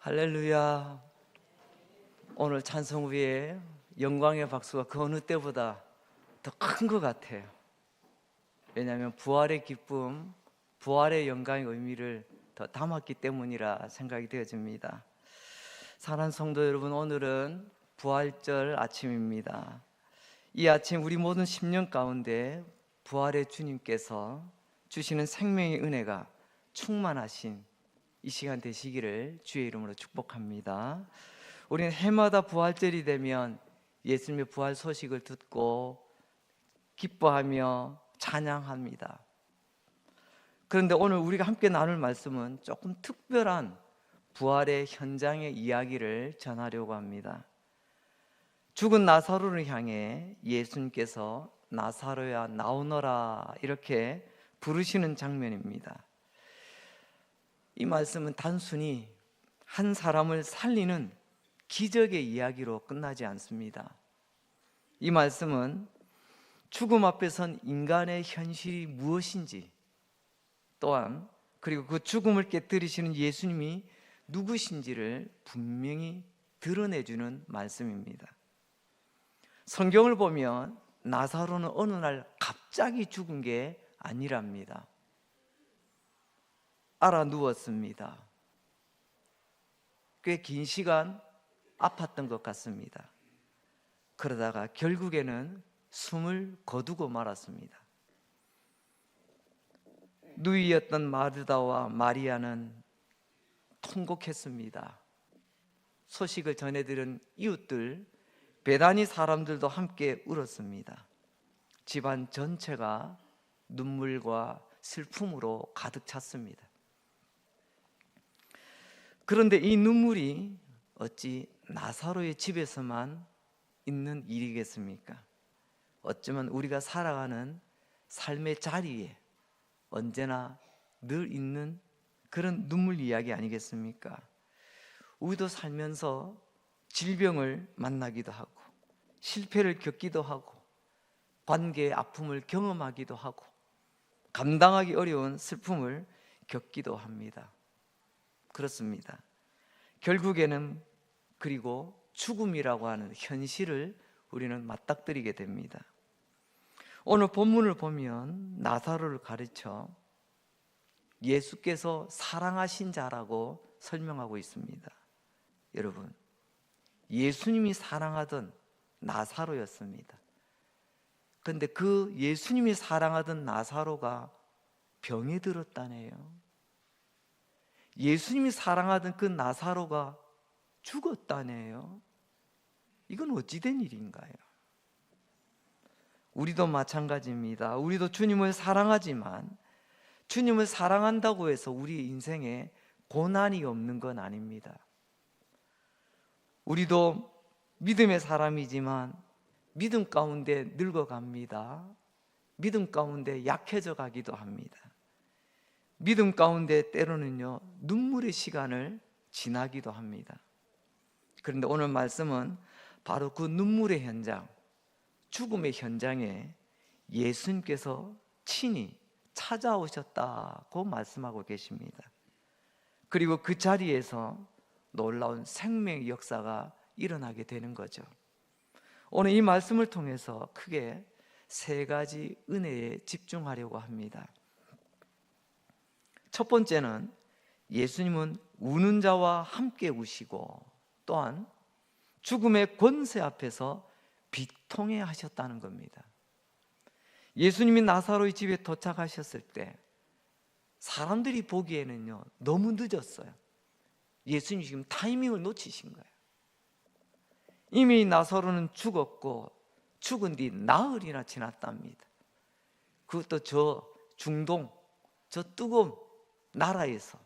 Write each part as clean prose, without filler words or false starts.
할렐루야. 오늘 찬송 후에 영광의 박수가 그 어느 때보다 더 큰 것 같아요. 왜냐하면 부활의 기쁨, 부활의 영광의 의미를 더 담았기 때문이라 생각이 되어집니다. 사랑하는 성도 여러분, 오늘은 부활절 아침입니다. 이 아침 우리 모든 심령 가운데 부활의 주님께서 주시는 생명의 은혜가 충만하신 이 시간 되시기를 주의 이름으로 축복합니다. 우리는 해마다 부활절이 되면 예수님의 부활 소식을 듣고 기뻐하며 찬양합니다. 그런데 오늘 우리가 함께 나눌 말씀은 조금 특별한 부활의 현장의 이야기를 전하려고 합니다. 죽은 나사로를 향해 예수님께서 나사로야 나오너라 이렇게 부르시는 장면입니다. 이 말씀은 단순히 한 사람을 살리는 기적의 이야기로 끝나지 않습니다. 이 말씀은 죽음 앞에 선 인간의 현실이 무엇인지, 또한 그리고 그 죽음을 깨뜨리시는 예수님이 누구신지를 분명히 드러내주는 말씀입니다. 성경을 보면 나사로는 어느 날 갑자기 죽은 게 아니랍니다. 알아 누웠습니다. 꽤 긴 시간 아팠던 것 같습니다. 그러다가 결국에는 숨을 거두고 말았습니다. 누이였던 마르다와 마리아는 통곡했습니다. 소식을 전해들은 이웃들, 베다니 사람들도 함께 울었습니다. 집안 전체가 눈물과 슬픔으로 가득 찼습니다. 그런데 이 눈물이 어찌 나사로의 집에서만 있는 일이겠습니까? 어쩌면 우리가 살아가는 삶의 자리에 언제나 늘 있는 그런 눈물 이야기 아니겠습니까? 우리도 살면서 질병을 만나기도 하고 실패를 겪기도 하고 관계의 아픔을 경험하기도 하고 감당하기 어려운 슬픔을 겪기도 합니다. 그렇습니다. 결국에는 그리고 죽음이라고 하는 현실을 우리는 맞닥뜨리게 됩니다. 오늘 본문을 보면 나사로를 가르쳐 예수께서 사랑하신 자라고 설명하고 있습니다. 여러분, 예수님이 사랑하던 나사로였습니다. 그런데 그 예수님이 사랑하던 나사로가 병에 들었다네요. 예수님이 사랑하던 그 나사로가 죽었다네요. 이건 어찌된 일인가요? 우리도 마찬가지입니다. 우리도 주님을 사랑하지만 주님을 사랑한다고 해서 우리 인생에 고난이 없는 건 아닙니다. 우리도 믿음의 사람이지만 믿음 가운데 늙어갑니다. 믿음 가운데 약해져 가기도 합니다. 믿음 가운데 때로는요 눈물의 시간을 지나기도 합니다. 그런데 오늘 말씀은 바로 그 눈물의 현장, 죽음의 현장에 예수님께서 친히 찾아오셨다고 말씀하고 계십니다. 그리고 그 자리에서 놀라운 생명의 역사가 일어나게 되는 거죠. 오늘 이 말씀을 통해서 크게 세 가지 은혜에 집중하려고 합니다. 첫 번째는 예수님은 우는 자와 함께 우시고 또한 죽음의 권세 앞에서 비통해 하셨다는 겁니다. 예수님이 나사로의 집에 도착하셨을 때 사람들이 보기에는요 너무 늦었어요. 예수님이 지금 타이밍을 놓치신 거예요. 이미 나사로는 죽었고 죽은 뒤 나흘이나 지났답니다. 그것도 저 중동, 저 뜨거운 나라에서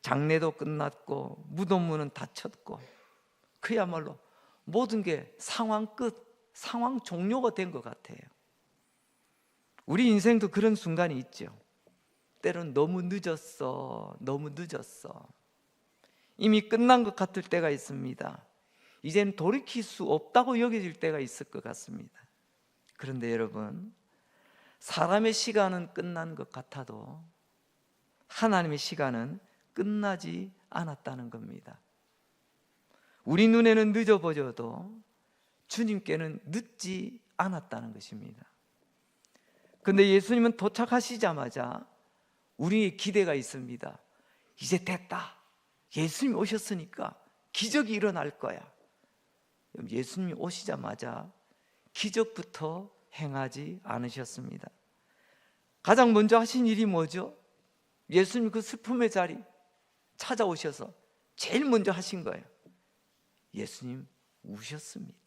장례도 끝났고 무덤문은 닫혔고 그야말로 모든 게 상황 끝, 상황 종료가 된 것 같아요. 우리 인생도 그런 순간이 있죠. 때로는 너무 늦었어, 너무 늦었어. 이미 끝난 것 같을 때가 있습니다. 이젠 돌이킬 수 없다고 여겨질 때가 있을 것 같습니다. 그런데 여러분, 사람의 시간은 끝난 것 같아도 하나님의 시간은 끝나지 않았다는 겁니다. 우리 눈에는 늦어 보여도 주님께는 늦지 않았다는 것입니다. 그런데 예수님은 도착하시자마자 우리의 기대가 있습니다. 이제 됐다. 예수님이 오셨으니까 기적이 일어날 거야. 예수님이 오시자마자 기적부터 행하지 않으셨습니다. 가장 먼저 하신 일이 뭐죠? 예수님 그 슬픔의 자리 찾아오셔서 제일 먼저 하신 거예요. 예수님 우셨습니다.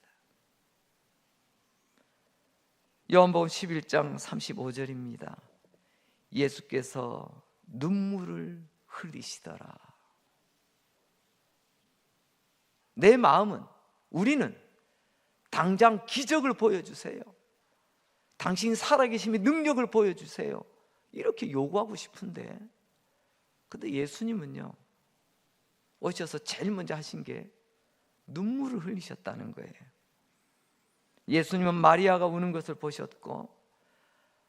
요한복음 11장 35절입니다. 예수께서 눈물을 흘리시더라. 내 마음은, 우리는 당장 기적을 보여주세요. 당신 살아계심의 능력을 보여주세요. 이렇게 요구하고 싶은데, 근데 예수님은요, 오셔서 제일 먼저 하신 게 눈물을 흘리셨다는 거예요. 예수님은 마리아가 우는 것을 보셨고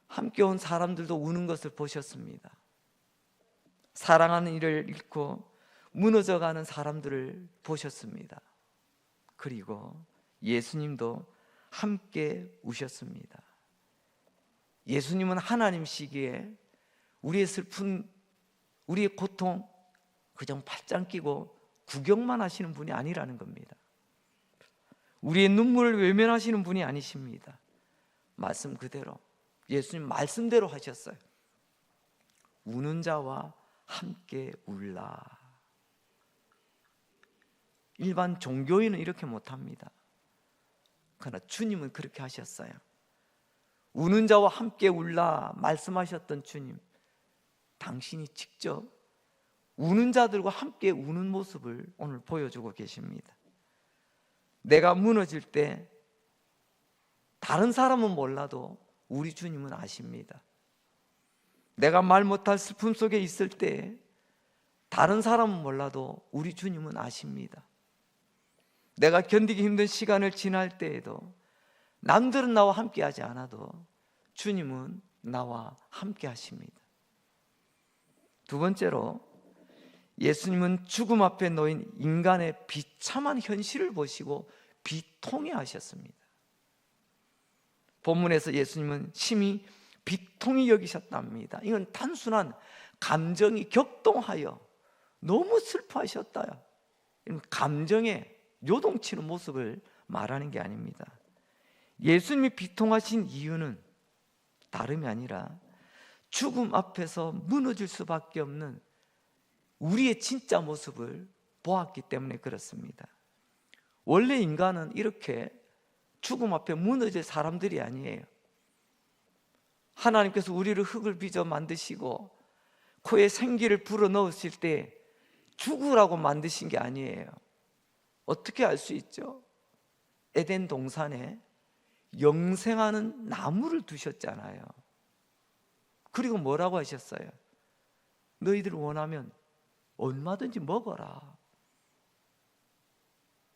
함께 온 사람들도 우는 것을 보셨습니다. 사랑하는 이를 잃고 무너져가는 사람들을 보셨습니다. 그리고 예수님도 함께 우셨습니다. 예수님은 하나님이시기에 우리의 슬픈, 우리의 고통 그냥 팔짱 끼고 구경만 하시는 분이 아니라는 겁니다. 우리의 눈물을 외면하시는 분이 아니십니다. 말씀 그대로, 예수님 말씀대로 하셨어요. 우는 자와 함께 울라. 일반 종교인은 이렇게 못합니다. 그러나 주님은 그렇게 하셨어요. 우는 자와 함께 울라 말씀하셨던 주님, 당신이 직접 우는 자들과 함께 우는 모습을 오늘 보여주고 계십니다. 내가 무너질 때 다른 사람은 몰라도 우리 주님은 아십니다. 내가 말 못할 슬픔 속에 있을 때 다른 사람은 몰라도 우리 주님은 아십니다. 내가 견디기 힘든 시간을 지날 때에도 남들은 나와 함께 하지 않아도 주님은 나와 함께 하십니다. 두 번째로, 예수님은 죽음 앞에 놓인 인간의 비참한 현실을 보시고 비통해 하셨습니다. 본문에서 예수님은 심히 비통히 여기셨답니다. 이건 단순한 감정이 격동하여 너무 슬퍼하셨다, 감정에 요동치는 모습을 말하는 게 아닙니다. 예수님이 비통하신 이유는 다름이 아니라 죽음 앞에서 무너질 수밖에 없는 우리의 진짜 모습을 보았기 때문에 그렇습니다. 원래 인간은 이렇게 죽음 앞에 무너질 사람들이 아니에요. 하나님께서 우리를 흙을 빚어 만드시고 코에 생기를 불어넣으실 때 죽으라고 만드신 게 아니에요. 어떻게 알 수 있죠? 에덴 동산에 영생하는 나무를 두셨잖아요. 그리고 뭐라고 하셨어요? 너희들 원하면 얼마든지 먹어라.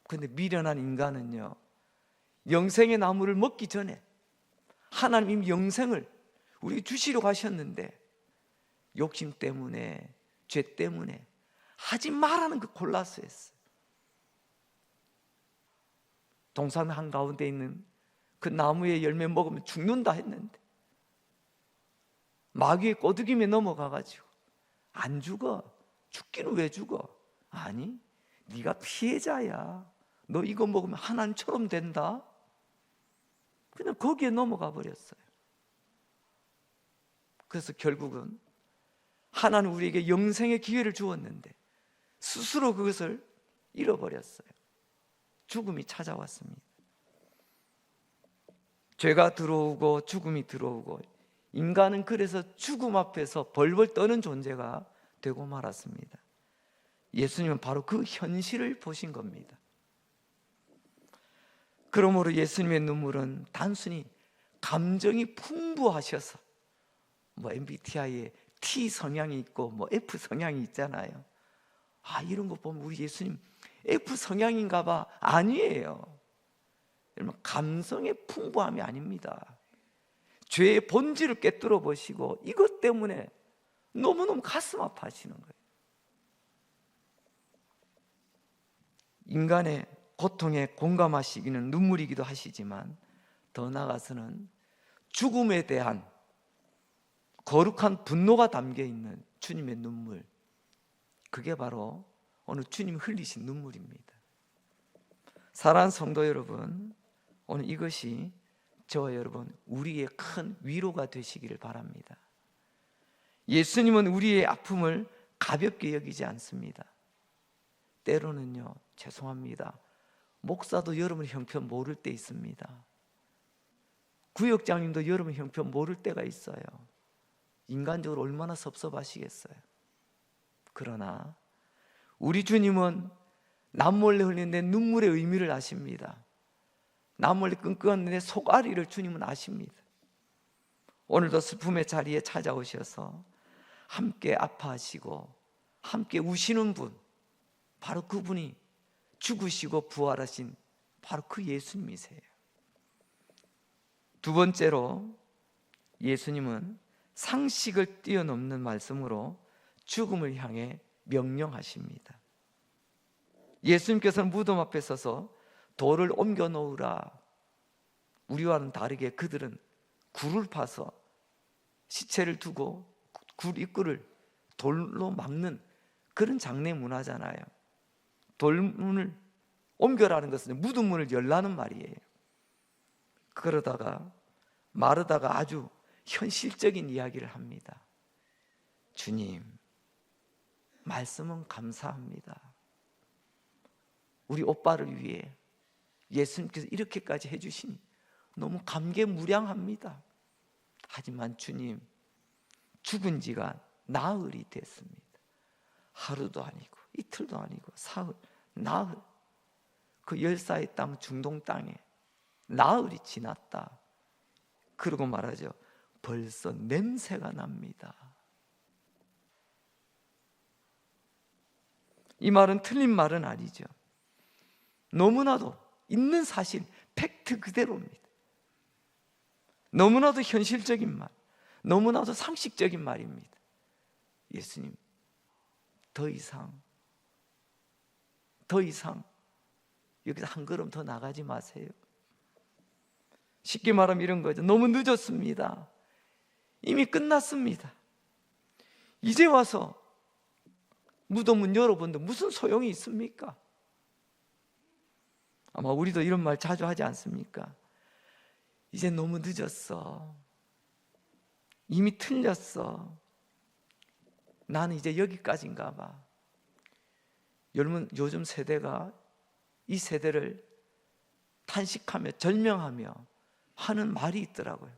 근데 미련한 인간은요, 영생의 나무를 먹기 전에 하나님 이미 영생을 우리 주시려고 하셨는데 욕심 때문에, 죄 때문에 하지 말라는 그 골라서 했어요. 동산 한가운데 있는 그 나무의 열매 먹으면 죽는다 했는데 마귀의 꼬드김에 넘어가가지고 안 죽어. 죽기는 왜 죽어? 아니, 네가 피해자야. 너 이거 먹으면 하나님처럼 된다. 그냥 거기에 넘어가 버렸어요. 그래서 결국은 하나님 우리에게 영생의 기회를 주었는데 스스로 그것을 잃어버렸어요. 죽음이 찾아왔습니다. 죄가 들어오고 죽음이 들어오고 인간은 그래서 죽음 앞에서 벌벌 떠는 존재가 되고 말았습니다. 예수님은 바로 그 현실을 보신 겁니다. 그러므로 예수님의 눈물은 단순히 감정이 풍부하셔서, MBTI에 T 성향이 있고 F 성향이 있잖아요. 이런 거 보면 우리 예수님 F 성향인가 봐. 아니에요. 여러분, 감성의 풍부함이 아닙니다. 죄의 본질을 꿰뚫어 보시고 이것 때문에 너무너무 가슴 아파하시는 거예요. 인간의 고통에 공감하시기는 눈물이기도 하시지만 더 나아가서는 죽음에 대한 거룩한 분노가 담겨있는 주님의 눈물, 그게 바로 오늘 주님이 흘리신 눈물입니다. 사랑하는 성도 여러분, 오늘 이것이 저와 여러분 우리의 큰 위로가 되시기를 바랍니다. 예수님은 우리의 아픔을 가볍게 여기지 않습니다. 때로는요, 죄송합니다, 목사도 여러분 형편 모를 때 있습니다. 구역장님도 여러분 형편 모를 때가 있어요. 인간적으로 얼마나 섭섭하시겠어요. 그러나 우리 주님은 남몰래 흘리는 내 눈물의 의미를 아십니다. 남몰래 끙끙하는 내 속앓이를 주님은 아십니다. 오늘도 슬픔의 자리에 찾아오셔서 함께 아파하시고 함께 우시는 분, 바로 그분이 죽으시고 부활하신 바로 그 예수님이세요. 두 번째로 예수님은 상식을 뛰어넘는 말씀으로 죽음을 향해 명령하십니다. 예수님께서는 무덤 앞에 서서 돌을 옮겨 놓으라. 우리와는 다르게 그들은 굴을 파서 시체를 두고 굴 입구를 돌로 막는 그런 장례 문화잖아요. 돌문을 옮겨라는 것은 무덤문을 열라는 말이에요. 그러다가 마르다가 아주 현실적인 이야기를 합니다. 주님, 말씀은 감사합니다. 우리 오빠를 위해 예수님께서 이렇게까지 해주시니 너무 감개무량합니다. 하지만 주님, 죽은 지가 나흘이 됐습니다. 하루도 아니고 이틀도 아니고 사흘, 나흘, 그 열사의 땅 중동 땅에 나흘이 지났다. 그러고 말하죠. 벌써 냄새가 납니다. 이 말은 틀린 말은 아니죠. 너무나도 있는 사실, 팩트 그대로입니다. 너무나도 현실적인 말, 너무나도 상식적인 말입니다. 예수님, 더 이상 여기서 한 걸음 더 나가지 마세요. 쉽게 말하면 이런 거죠. 너무 늦었습니다. 이미 끝났습니다. 이제 와서 무덤문 열어본데 무슨 소용이 있습니까? 아마 우리도 이런 말 자주 하지 않습니까? 이제 너무 늦었어. 이미 틀렸어. 나는 이제 여기까지인가 봐. 여러분, 요즘 세대가 이 세대를 탄식하며 절명하며 하는 말이 있더라고요.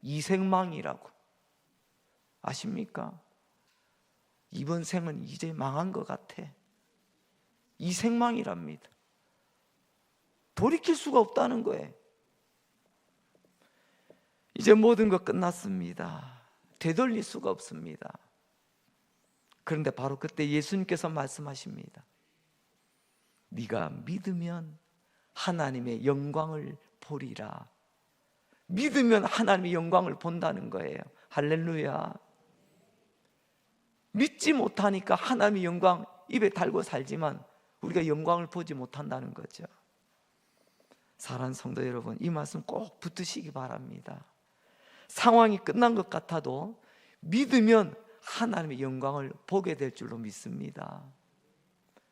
이생망이라고. 아십니까? 이번 생은 이제 망한 것 같아. 이생망이랍니다. 돌이킬 수가 없다는 거예요. 이제 모든 것 끝났습니다. 되돌릴 수가 없습니다. 그런데 바로 그때 예수님께서 말씀하십니다. 네가 믿으면 하나님의 영광을 보리라. 믿으면 하나님의 영광을 본다는 거예요. 할렐루야. 믿지 못하니까 하나님의 영광 입에 달고 살지만 우리가 영광을 보지 못한다는 거죠. 사랑하는 성도 여러분, 이 말씀 꼭 붙드시기 바랍니다. 상황이 끝난 것 같아도 믿으면 하나님의 영광을 보게 될 줄로 믿습니다.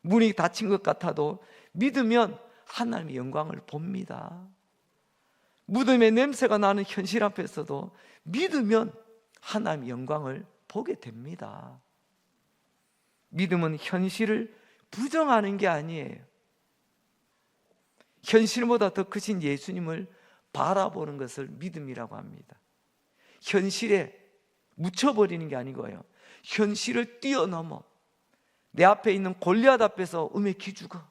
문이 닫힌 것 같아도 믿으면 하나님의 영광을 봅니다. 무덤의 냄새가 나는 현실 앞에서도 믿으면 하나님의 영광을 보게 됩니다. 믿음은 현실을 부정하는 게 아니에요. 현실보다 더 크신 예수님을 바라보는 것을 믿음이라고 합니다. 현실에 묻혀버리는 게 아니고요, 현실을 뛰어넘어 내 앞에 있는 골리앗 앞에서 기죽어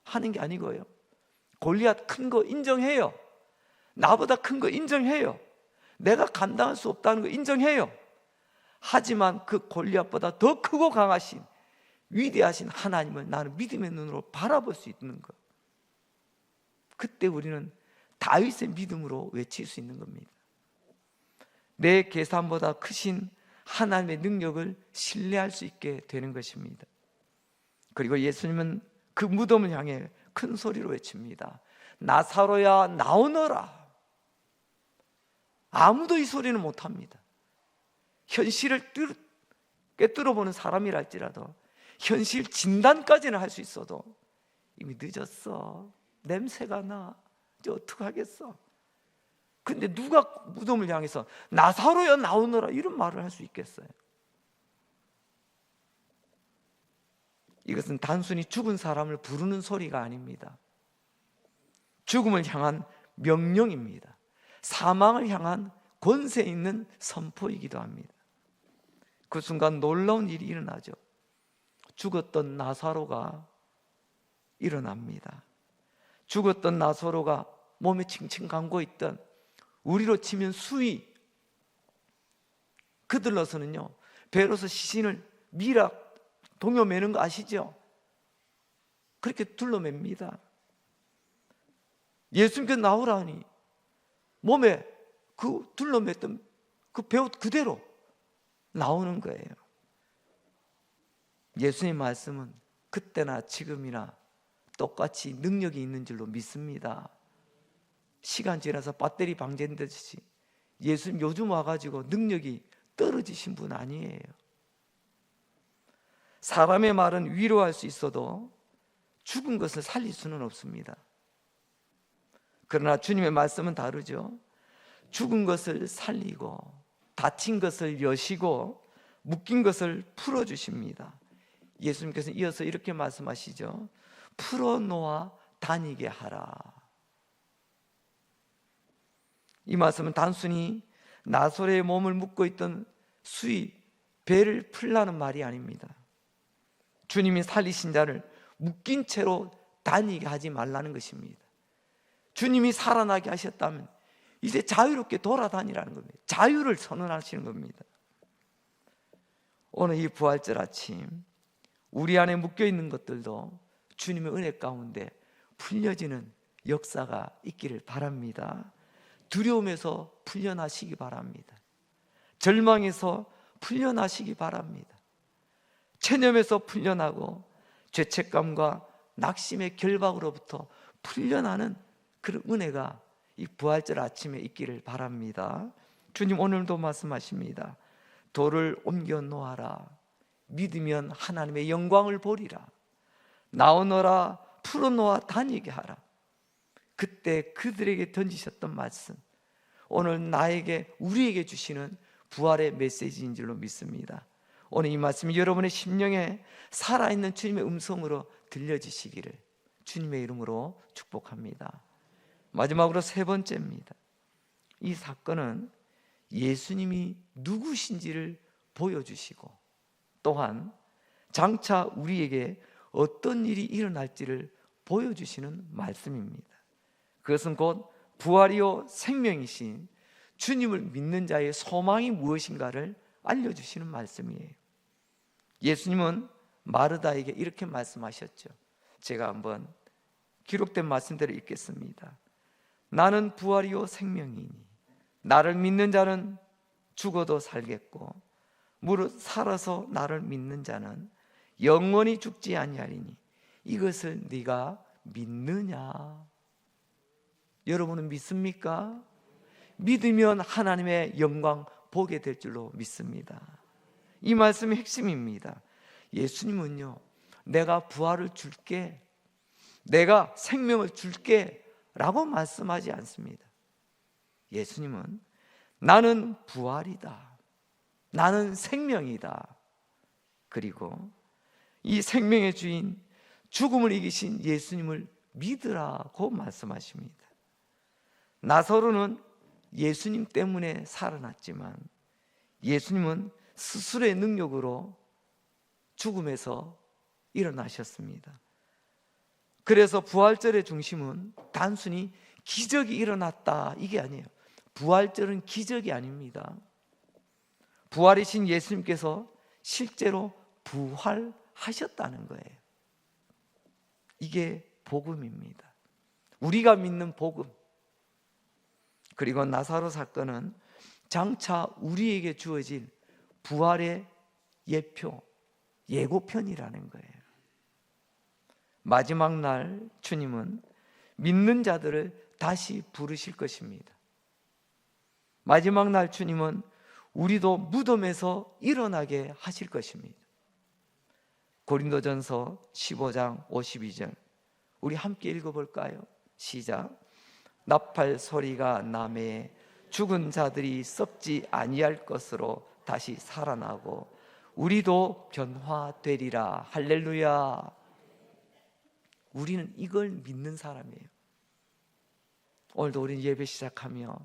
하는 게 아니고요, 골리앗 큰 거 인정해요. 나보다 큰 거 인정해요. 내가 감당할 수 없다는 거 인정해요. 하지만 그 골리앗보다 더 크고 강하신 위대하신 하나님을 나는 믿음의 눈으로 바라볼 수 있는 것. 그때 우리는 다윗의 믿음으로 외칠 수 있는 겁니다. 내 계산보다 크신 하나님의 능력을 신뢰할 수 있게 되는 것입니다. 그리고 예수님은 그 무덤을 향해 큰 소리로 외칩니다. 나사로야 나오너라. 아무도 이 소리는 못합니다. 현실을 꿰뚫어보는 사람이랄지라도, 현실 진단까지는 할 수 있어도 이미 늦었어. 냄새가 나. 이제 어떡하겠어. 근데 누가 무덤을 향해서 나사로야 나오너라 이런 말을 할 수 있겠어요? 이것은 단순히 죽은 사람을 부르는 소리가 아닙니다. 죽음을 향한 명령입니다. 사망을 향한 권세 있는 선포이기도 합니다. 그 순간 놀라운 일이 일어나죠. 죽었던 나사로가 일어납니다. 죽었던 나사로가 몸에 칭칭 감고 있던, 우리로 치면 수위, 그들로서는요 배로서 시신을 동요매는 거 아시죠? 그렇게 둘러맵니다. 예수님께서 나오라니 몸에 그 둘러맸던 그 베옷 그대로 나오는 거예요. 예수님 말씀은 그때나 지금이나 똑같이 능력이 있는 줄로 믿습니다. 시간 지나서 배터리 방전되듯이 예수님 요즘 와가지고 능력이 떨어지신 분 아니에요. 사람의 말은 위로할 수 있어도 죽은 것을 살릴 수는 없습니다. 그러나 주님의 말씀은 다르죠. 죽은 것을 살리고 다친 것을 여시고 묶인 것을 풀어주십니다. 예수님께서 이어서 이렇게 말씀하시죠. 풀어놓아 다니게 하라. 이 말씀은 단순히 나사로의 몸을 묶고 있던 배를 풀라는 말이 아닙니다. 주님이 살리신 자를 묶인 채로 다니게 하지 말라는 것입니다. 주님이 살아나게 하셨다면 이제 자유롭게 돌아다니라는 겁니다. 자유를 선언하시는 겁니다. 오늘 이 부활절 아침 우리 안에 묶여있는 것들도 주님의 은혜 가운데 풀려지는 역사가 있기를 바랍니다. 두려움에서 풀려나시기 바랍니다. 절망에서 풀려나시기 바랍니다. 체념에서 풀려나고 죄책감과 낙심의 결박으로부터 풀려나는 그런 은혜가 이 부활절 아침에 있기를 바랍니다. 주님 오늘도 말씀하십니다. 돌을 옮겨 놓아라. 믿으면 하나님의 영광을 보리라. 나오너라. 풀어놓아 다니게 하라. 그때 그들에게 던지셨던 말씀, 오늘 나에게, 우리에게 주시는 부활의 메시지인 줄로 믿습니다. 오늘 이 말씀이 여러분의 심령에 살아있는 주님의 음성으로 들려지시기를 주님의 이름으로 축복합니다. 마지막으로 세 번째입니다. 이 사건은 예수님이 누구신지를 보여주시고 또한 장차 우리에게 어떤 일이 일어날지를 보여주시는 말씀입니다. 그것은 곧 부활이요 생명이신 주님을 믿는 자의 소망이 무엇인가를 알려주시는 말씀이에요. 예수님은 마르다에게 이렇게 말씀하셨죠. 제가 한번 기록된 말씀대로 읽겠습니다. 나는 부활이요 생명이니 나를 믿는 자는 죽어도 살겠고 무릇 살아서 나를 믿는 자는 영원히 죽지 아니하리니 이것을 네가 믿느냐? 여러분은 믿습니까? 믿으면 하나님의 영광 보게 될 줄로 믿습니다. 이 말씀이 핵심입니다. 예수님은요, 내가 부활을 줄게, 내가 생명을 줄게 라고 말씀하지 않습니다. 예수님은 나는 부활이다, 나는 생명이다, 그리고 이 생명의 주인 죽음을 이기신 예수님을 믿으라고 말씀하십니다. 나사로는 예수님 때문에 살아났지만 예수님은 스스로의 능력으로 죽음에서 일어나셨습니다. 그래서 부활절의 중심은 단순히 기적이 일어났다 이게 아니에요. 부활절은 기적이 아닙니다. 부활이신 예수님께서 실제로 부활하셨다는 거예요. 이게 복음입니다. 우리가 믿는 복음. 그리고 나사로 사건은 장차 우리에게 주어질 부활의 예표, 예고편이라는 거예요. 마지막 날 주님은 믿는 자들을 다시 부르실 것입니다. 마지막 날 주님은 우리도 무덤에서 일어나게 하실 것입니다. 고린도전서 15장 52절 우리 함께 읽어볼까요? 시작. 나팔 소리가 나매 죽은 자들이 썩지 아니할 것으로 다시 살아나고 우리도 변화되리라. 할렐루야. 우리는 이걸 믿는 사람이에요. 오늘도 우리는 예배 시작하며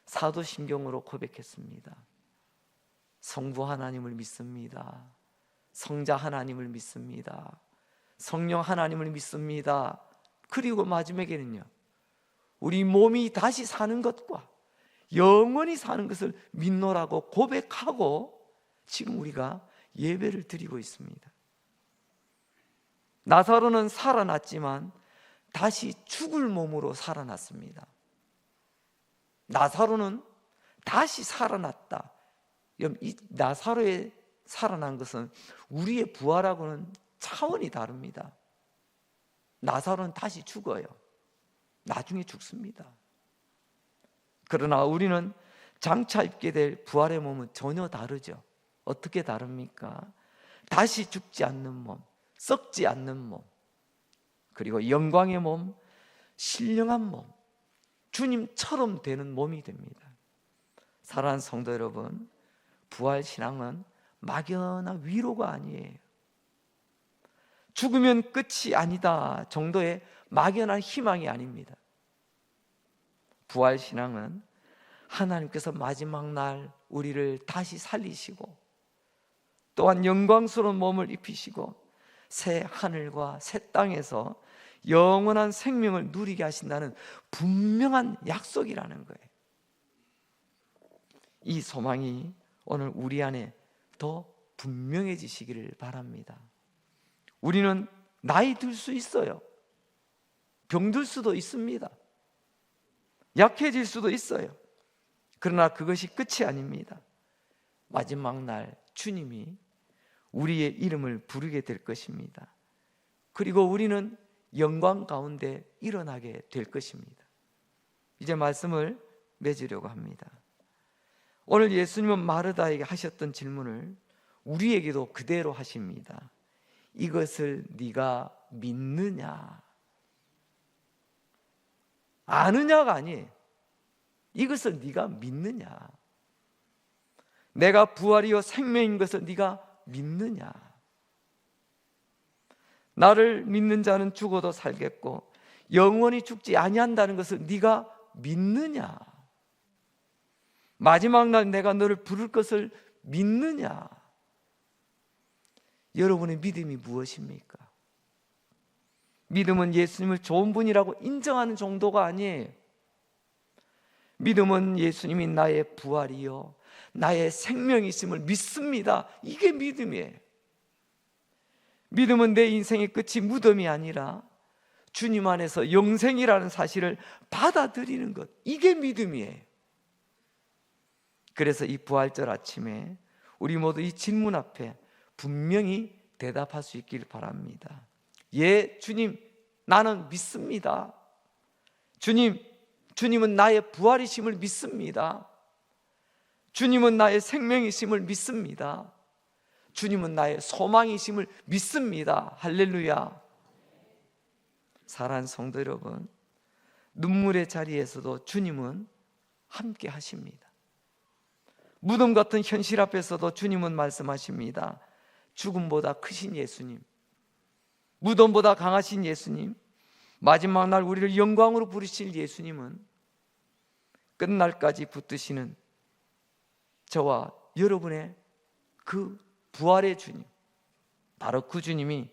사도신경으로 고백했습니다. 성부 하나님을 믿습니다. 성자 하나님을 믿습니다. 성령 하나님을 믿습니다. 그리고 마지막에는요, 우리 몸이 다시 사는 것과 영원히 사는 것을 믿노라고 고백하고 지금 우리가 예배를 드리고 있습니다. 나사로는 살아났지만 다시 죽을 몸으로 살아났습니다. 나사로는 다시 살아났다. 이 나사로의 살아난 것은 우리의 부활하고는 차원이 다릅니다. 나사로는 다시 죽어요. 나중에 죽습니다. 그러나 우리는 장차 입게 될 부활의 몸은 전혀 다르죠. 어떻게 다릅니까? 다시 죽지 않는 몸, 썩지 않는 몸, 그리고 영광의 몸, 신령한 몸, 주님처럼 되는 몸이 됩니다. 사랑하는 성도 여러분, 부활신앙은 막연한 위로가 아니에요. 죽으면 끝이 아니다 정도의 막연한 희망이 아닙니다. 부활신앙은 하나님께서 마지막 날 우리를 다시 살리시고 또한 영광스러운 몸을 입히시고 새 하늘과 새 땅에서 영원한 생명을 누리게 하신다는 분명한 약속이라는 거예요. 이 소망이 오늘 우리 안에 더 분명해지시기를 바랍니다. 우리는 나이 들 수 있어요. 병들 수도 있습니다. 약해질 수도 있어요. 그러나 그것이 끝이 아닙니다. 마지막 날 주님이 우리의 이름을 부르게 될 것입니다. 그리고 우리는 영광 가운데 일어나게 될 것입니다. 이제 말씀을 맺으려고 합니다. 오늘 예수님은 마르다에게 하셨던 질문을 우리에게도 그대로 하십니다. 이것을 네가 믿느냐? 아느냐가 아니에요. 이것을 네가 믿느냐? 내가 부활이요 생명인 것을 네가 믿느냐? 나를 믿는 자는 죽어도 살겠고 영원히 죽지 아니한다는 것을 네가 믿느냐? 마지막 날 내가 너를 부를 것을 믿느냐? 여러분의 믿음이 무엇입니까? 믿음은 예수님을 좋은 분이라고 인정하는 정도가 아니에요. 믿음은 예수님이 나의 부활이요 나의 생명이심을 믿습니다. 이게 믿음이에요. 믿음은 내 인생의 끝이 무덤이 아니라 주님 안에서 영생이라는 사실을 받아들이는 것, 이게 믿음이에요. 그래서 이 부활절 아침에 우리 모두 이 질문 앞에 분명히 대답할 수 있길 바랍니다. 예, 주님, 나는 믿습니다. 주님은 나의 부활이심을 믿습니다. 주님은 나의 생명이심을 믿습니다. 주님은 나의 소망이심을 믿습니다. 할렐루야. 사랑하는 성도 여러분, 눈물의 자리에서도 주님은 함께 하십니다. 무덤 같은 현실 앞에서도 주님은 말씀하십니다. 죽음보다 크신 예수님, 무덤보다 강하신 예수님, 마지막 날 우리를 영광으로 부르실 예수님은 끝날까지 붙드시는 저와 여러분의 그 부활의 주님, 바로 그 주님이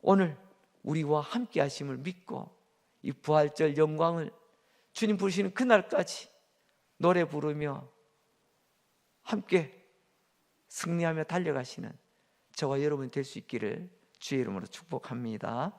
오늘 우리와 함께 하심을 믿고 이 부활절 영광을 주님 부르시는 그날까지 노래 부르며 함께 승리하며 달려가시는 저와 여러분이 될 수 있기를 주의 이름으로 축복합니다.